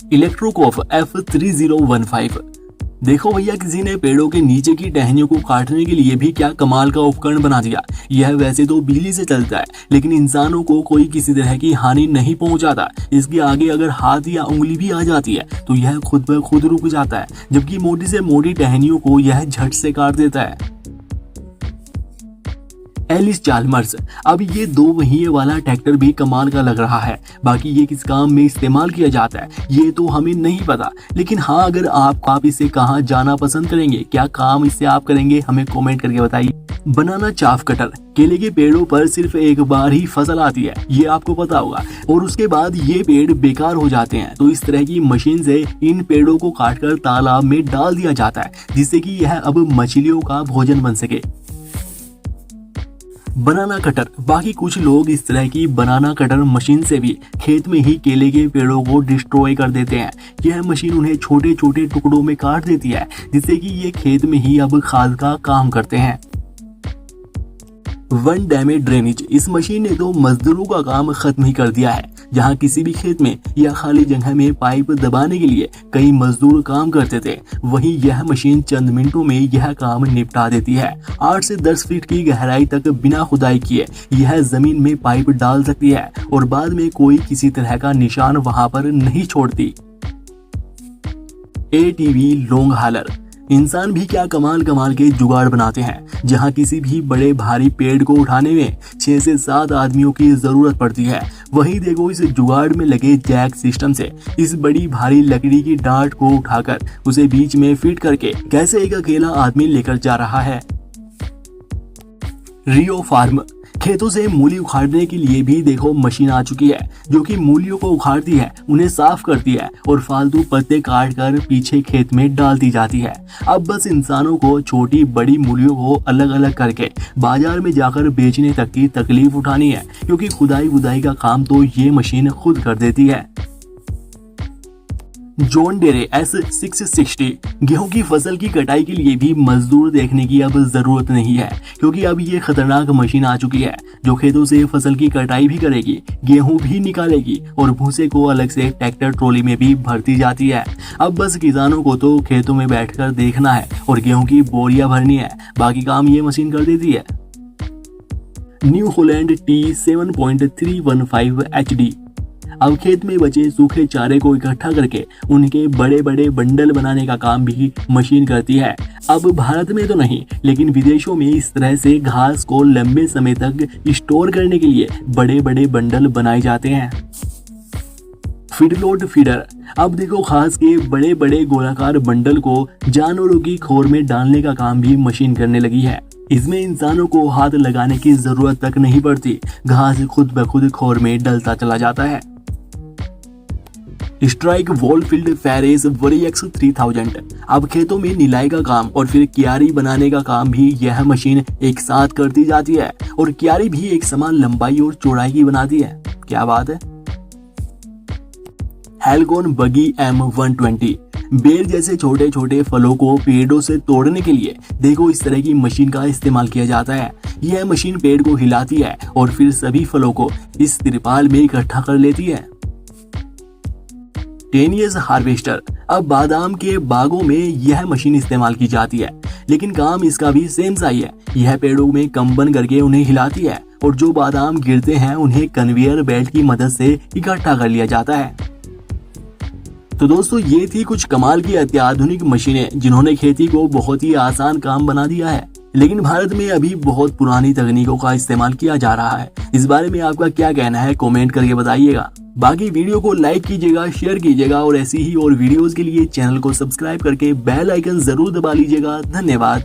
इलेक्ट्रोकोफ F3015। देखो भैया, किसी ने पेड़ों के नीचे की टहनियों को काटने के लिए भी क्या कमाल का उपकरण बना दिया। यह वैसे तो बिजली से चलता है, लेकिन इंसानों को कोई किसी तरह की हानि नहीं पहुंचाता। इसके आगे अगर हाथ या उंगली भी आ जाती है तो यह खुद ब खुद रुक जाता है, जबकि मोटी से मोटी टहनियों को यह झट से काट देता है। Allis Chalmers. अब ये 2 पहिए वाला ट्रैक्टर भी कमाल का लग रहा है। बाकी ये किस काम में इस्तेमाल किया जाता है ये तो हमें नहीं पता, लेकिन हाँ, अगर आप इसे कहाँ जाना पसंद करेंगे, क्या काम इससे आप करेंगे, हमें कमेंट करके बताइए। बनाना चाफ कटर। केले के पेड़ों पर सिर्फ एक बार ही फसल आती है, ये आपको पता होगा, और उसके बाद ये पेड़ बेकार हो जाते हैं। तो इस तरह की मशीन से इन पेड़ों को काटकर तालाब में डाल दिया जाता है, जिससे कि यह अब मछलियों का भोजन बन सके। बनाना कटर। बाकी कुछ लोग इस तरह की बनाना कटर मशीन से भी खेत में ही केले के पेड़ों को डिस्ट्रॉय कर देते हैं। यह मशीन उन्हें छोटे छोटे टुकड़ों में काट देती है, जिससे कि ये खेत में ही अब खाद का काम करते हैं। One damage drainage. इस मशीन ने तो मजदूरों का काम खत्म ही कर दिया है। जहां किसी भी खेत में या खाली जगह में पाइप दबाने के लिए कई मजदूर काम करते थे, वहीं यह मशीन चंद मिनटों में यह काम निपटा देती है। 8 से 10 फीट की गहराई तक बिना खुदाई किए यह जमीन में पाइप डाल सकती है और बाद में कोई किसी तरह का निशान वहां पर नहीं छोड़ती। ATV long hauler. इंसान भी क्या कमाल कमाल के जुगाड़ बनाते हैं। जहां किसी भी बड़े भारी पेड़ को उठाने में 6 से 7 आदमियों की जरूरत पड़ती है, वहीं देखो इस जुगाड़ में लगे जैक सिस्टम से इस बड़ी भारी लकड़ी की डांट को उठाकर उसे बीच में फिट करके कैसे एक अकेला आदमी लेकर जा रहा है। रियो फार्म। खेतों से मूली उखाड़ने के लिए भी देखो मशीन आ चुकी है, जो कि मूलियों को उखाड़ती है, उन्हें साफ करती है और फालतू पत्ते काट कर पीछे खेत में डाल दी जाती है। अब बस इंसानों को छोटी बड़ी मूलियों को अलग अलग करके बाजार में जाकर बेचने तक की तकलीफ उठानी है, क्योंकि खुदाई वुदाई का काम तो ये मशीन खुद कर देती है। जॉन डेरे S660। गेहूं की फसल की कटाई के लिए भी मजदूर देखने की अब जरूरत नहीं है, क्योंकि अब ये खतरनाक मशीन आ चुकी है जो खेतों से फसल की कटाई भी करेगी, गेहूं भी निकालेगी और भूसे को अलग से ट्रैक्टर ट्रॉली में भी भरती जाती है। अब बस किसानों को तो खेतों में बैठकर देखना है और गेहूं की बोरियां भरनी है, बाकी काम ये मशीन कर देती है। New Holland T7.315 HD। अब खेत में बचे सूखे चारे को इकट्ठा करके उनके बड़े बड़े बंडल बनाने का काम भी मशीन करती है। अब भारत में तो नहीं, लेकिन विदेशों में इस तरह से घास को लंबे समय तक स्टोर करने के लिए बड़े बड़े बंडल बनाए जाते हैं। फीडलोट फीडर। अब देखो घास के बड़े बड़े गोलाकार बंडल को जानवरों की खोर में डालने का काम भी मशीन करने लगी है। इसमें इंसानों को हाथ लगाने की जरूरत तक नहीं पड़ती, घास खुद ब खुद खोर में डलता चला जाता है। स्ट्राइक वॉलफील्ड फेरेस वरीएक्स 3000। अब खेतों में निलाई का काम और फिर क्यारी बनाने का काम भी यह मशीन एक साथ करती जाती है, और क्यारी भी एक समान लंबाई और चौड़ाई की बनाती है। क्या बात है। हेलगोन बगी M120। बेर जैसे छोटे छोटे फलों को पेड़ों से तोड़ने के लिए देखो इस तरह की मशीन का इस्तेमाल किया जाता है। यह मशीन पेड़ को हिलाती है और फिर सभी फलों को इस तिरपाल में इकट्ठा कर लेती है। 10 years हार्वेस्टर। अब बादाम के बागों में यह मशीन इस्तेमाल की जाती है, लेकिन काम इसका भी सेम सा ही है। यह पेड़ों में कंबन करके उन्हें हिलाती है और जो बादाम गिरते हैं उन्हें कन्वेयर बेल्ट की मदद से इकट्ठा कर लिया जाता है। तो दोस्तों, ये थी कुछ कमाल की अत्याधुनिक मशीनें जिन्होंने खेती को बहुत ही आसान काम बना दिया है, लेकिन भारत में अभी बहुत पुरानी तकनीकों का इस्तेमाल किया जा रहा है। इस बारे में आपका क्या कहना है, कमेंट करके बताइएगा। बाकी वीडियो को लाइक कीजिएगा, शेयर कीजिएगा और ऐसी ही और वीडियोस के लिए चैनल को सब्सक्राइब करके बेल आइकन जरूर दबा लीजिएगा। धन्यवाद।